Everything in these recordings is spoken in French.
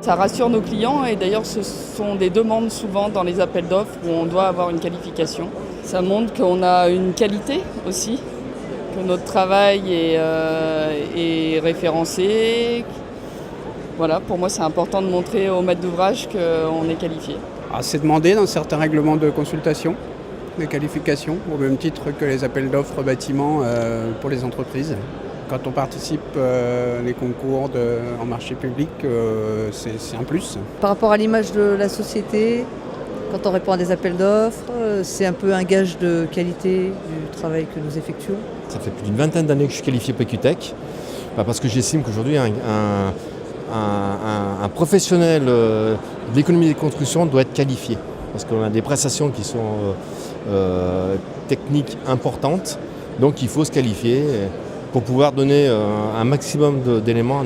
Ça rassure nos clients et d'ailleurs ce sont des demandes souvent dans les appels d'offres où on doit avoir une qualification. Ça montre qu'on a une qualité aussi, que notre travail est référencé. Voilà, pour moi c'est important de montrer au maître d'ouvrage qu'on est qualifié. C'est demandé dans certains règlements de consultation, des qualifications, au même titre que les appels d'offres bâtiments pour les entreprises. Quand on participe les concours en marché public, c'est un plus. Par rapport à l'image de la société, quand on répond à des appels d'offres, c'est un peu un gage de qualité du travail que nous effectuons. Ça fait plus d'une vingtaine d'années que je suis qualifié PQTech, parce que j'estime qu'aujourd'hui un professionnel de l'économie des constructions doit être qualifié. Parce qu'on a des prestations qui sont techniques importantes, donc il faut se qualifier pour pouvoir donner un maximum d'éléments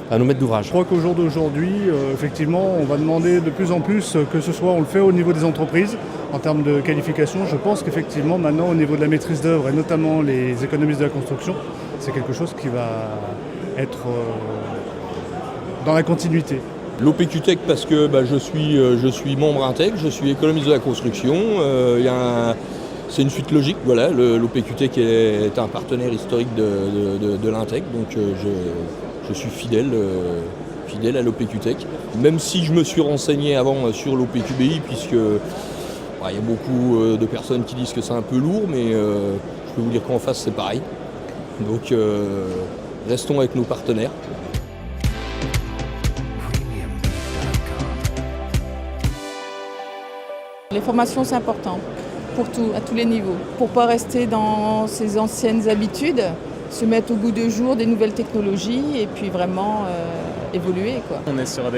à nos maîtres d'ouvrage. Je crois qu'au jour d'aujourd'hui, effectivement, on va demander de plus en plus que ce soit, on le fait au niveau des entreprises, en termes de qualification. Je pense qu'effectivement, maintenant, au niveau de la maîtrise d'œuvre, et notamment les économistes de la construction, c'est quelque chose qui va être dans la continuité. L'OPQTech parce que je suis membre Intec, je suis économiste de la construction. C'est une suite logique, voilà. L'OPQTech est un partenaire historique de l'Intec, donc je suis fidèle à l'OPQTech. Même si je me suis renseigné avant sur l'OPQBI, puisque il y a beaucoup de personnes qui disent que c'est un peu lourd, mais je peux vous dire qu'en face c'est pareil. Donc restons avec nos partenaires. Les formations c'est important à tous les niveaux, pour ne pas rester dans ses anciennes habitudes, se mettre au goût du jour des nouvelles technologies et puis vraiment évoluer, quoi. On est sur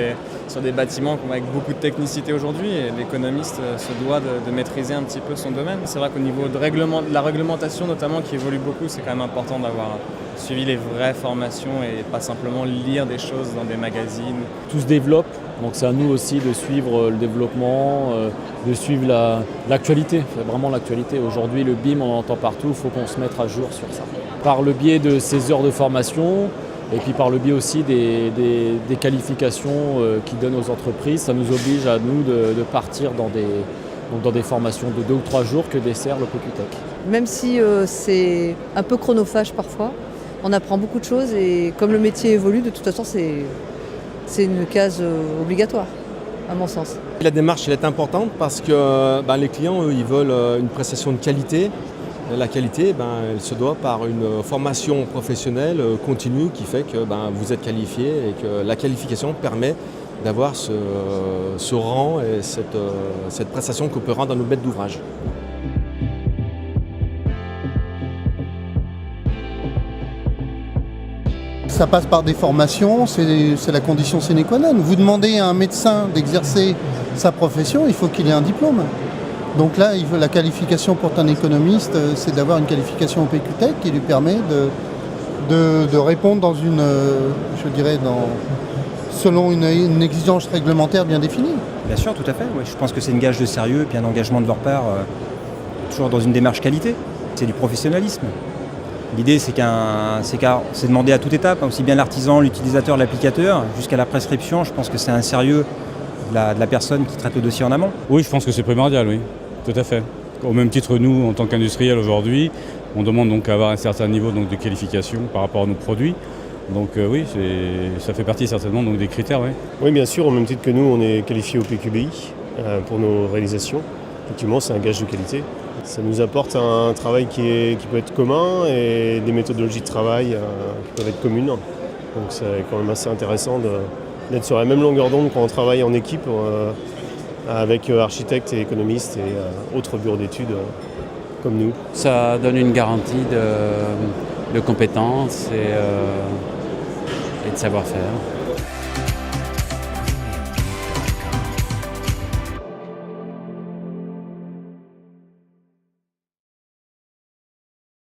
des bâtiments avec beaucoup de technicité aujourd'hui et l'économiste se doit de maîtriser un petit peu son domaine. C'est vrai qu'au niveau de la réglementation notamment qui évolue beaucoup, c'est quand même important d'avoir suivi les vraies formations et pas simplement lire des choses dans des magazines. Tout se développe, donc c'est à nous aussi de suivre le développement, de suivre l'actualité, vraiment l'actualité. Aujourd'hui le BIM on entend partout, il faut qu'on se mette à jour sur ça. Par le biais de ces heures de formation, et puis par le biais aussi des qualifications qu'ils donnent aux entreprises, ça nous oblige à nous de partir dans des formations de 2 ou 3 jours que dessert l'OPQTech. Même si c'est un peu chronophage parfois, on apprend beaucoup de choses et comme le métier évolue, de toute façon c'est une case obligatoire, à mon sens. La démarche elle est importante parce que les clients eux, ils veulent une prestation de qualité. La qualité, elle se doit par une formation professionnelle continue qui fait que vous êtes qualifié et que la qualification permet d'avoir ce rang et cette prestation qu'on peut rendre à nos maîtres d'ouvrage. Ça passe par des formations, c'est la condition sine qua non. Vous demandez à un médecin d'exercer sa profession, il faut qu'il ait un diplôme. Donc là, la qualification pour un économiste, c'est d'avoir une qualification au PQTech qui lui permet de répondre dans selon une exigence réglementaire bien définie. Bien sûr, tout à fait. Oui. Je pense que c'est une gage de sérieux et puis un engagement de leur part, toujours dans une démarche qualité. C'est du professionnalisme. L'idée, c'est de demander à toute étape, aussi bien l'artisan, l'utilisateur, l'applicateur, jusqu'à la prescription. Je pense que c'est un sérieux de la personne qui traite le dossier en amont. Oui, je pense que c'est primordial, oui, tout à fait. Au même titre, nous, en tant qu'industriels aujourd'hui, on demande donc à avoir un certain niveau donc, de qualification par rapport à nos produits. Donc oui, ça fait partie certainement donc, des critères. Oui. Oui, bien sûr, au même titre que nous, on est qualifié au PQBI pour nos réalisations. Effectivement, c'est un gage de qualité. Ça nous apporte un travail qui peut être commun et des méthodologies de travail qui peuvent être communes. Donc c'est quand même assez intéressant d'être sur la même longueur d'onde quand on travaille en équipe avec architectes et économistes et autres bureaux d'études comme nous. Ça donne une garantie de compétences et de savoir-faire.